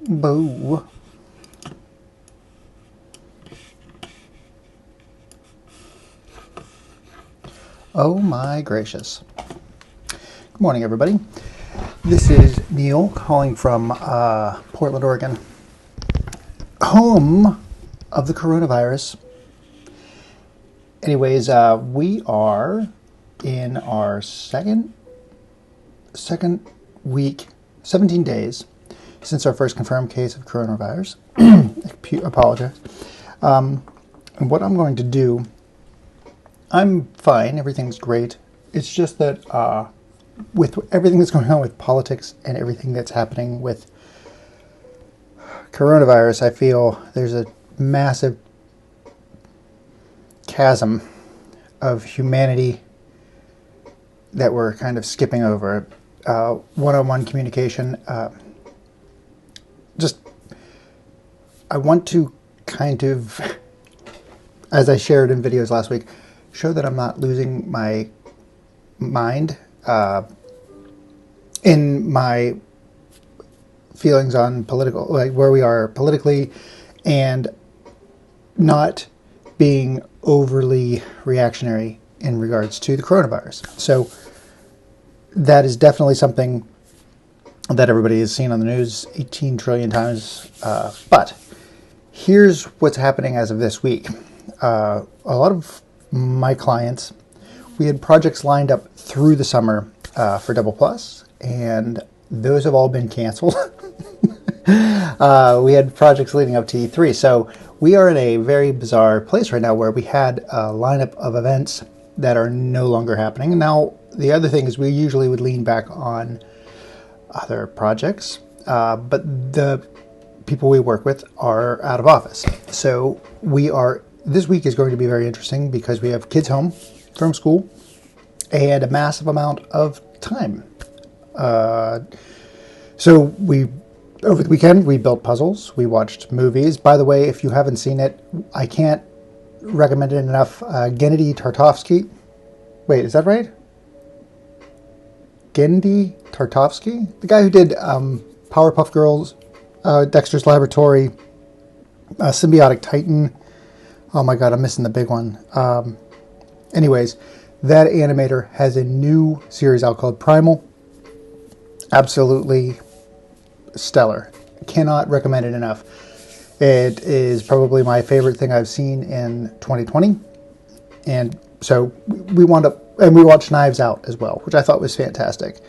Boo. Oh my gracious. Good morning, everybody. This is Neil calling from Portland, Oregon, home of the coronavirus. Anyways, we are in our second week, 17 days since our first confirmed case of coronavirus. Apologize. And what I'm going to do, I'm fine. Everything's great. It's just that with everything that's going on with politics and everything that's happening with coronavirus, I feel there's a massive chasm of humanity that we're kind of skipping over. One-on-one communication. I want to kind of, as I shared in videos last week, show that I'm not losing my mind in my feelings on political, like where we are politically, and not being overly reactionary in regards to the coronavirus. So that is definitely something that everybody has seen on the news 18 trillion times. But here's what's happening as of this week. A lot of my clients, we had projects lined up through the summer for Double Plus, and those have all been canceled. We had projects leading up to E3. So we are in a very bizarre place right now where we had a lineup of events that are no longer happening. And now the other thing is we usually would lean back on other projects, but the people we work with are out of office. So this week is going to be very interesting because we have kids home from school and a massive amount of time. So over the weekend, we built puzzles. We watched movies. By the way, if you haven't seen it, I can't recommend it enough. Gennady Tartakovsky. Wait, is that right? Gennady Tartakovsky? The guy who did Powerpuff Girls, Dexter's Laboratory, Symbiotic Titan. Oh my god, I'm missing the big one. Anyways, that animator has a new series out called Primal. Absolutely stellar. Cannot recommend it enough. It is probably my favorite thing I've seen in 2020. And so we watched Knives Out as well, which I thought was fantastic.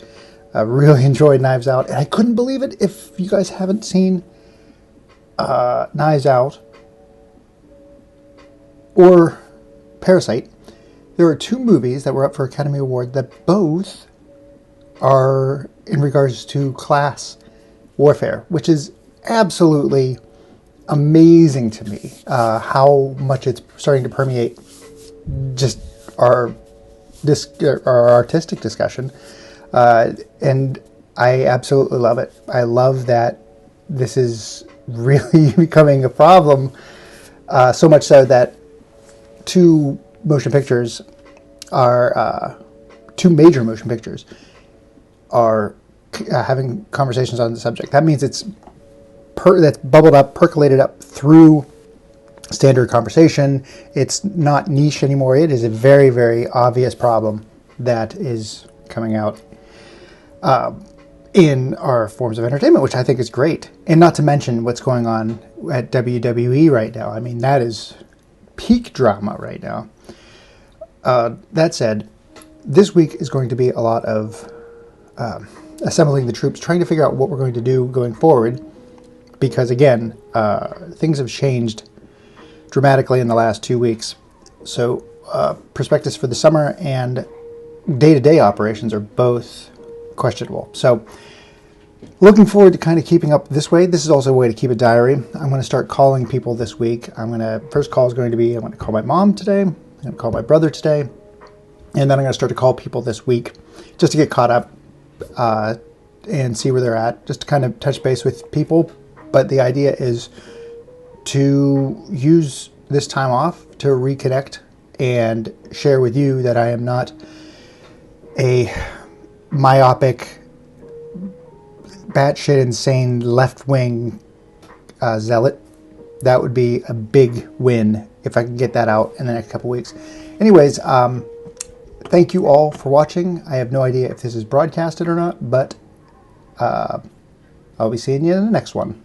I really enjoyed Knives Out, and I couldn't believe it. If you guys haven't seen Knives Out or Parasite, there are two movies that were up for Academy Award that both are in regards to class warfare, which is absolutely amazing to me, how much it's starting to permeate just our artistic discussion. And I absolutely love it. I love that this is really becoming a problem, so much so that two major motion pictures are having conversations on the subject. That means that's bubbled up, percolated up through standard conversation. It's not niche anymore. It is a very, very obvious problem that is coming out in our forms of entertainment, which I think is great. And not to mention what's going on at WWE right now. I mean, that is peak drama right now. That said, this week is going to be a lot of assembling the troops, trying to figure out what we're going to do going forward, because again, things have changed dramatically in the last 2 weeks. So prospectus for the summer and day-to-day operations are both questionable. So looking forward to kind of keeping up this way. This is also a way to keep a diary. I'm going to start calling people this week. First call is going to be, I'm going to call my mom today. I'm going to call my brother today. And then I'm going to start to call people this week just to get caught up and see where they're at, just to kind of touch base with people. But the idea is to use this time off to reconnect and share with you that I am not a myopic, batshit insane left-wing Zealot. That would be a big win if I can get that out in the next couple weeks. Anyways, thank you all for watching. I have no idea if this is broadcasted or not, but I'll be seeing you in the next one.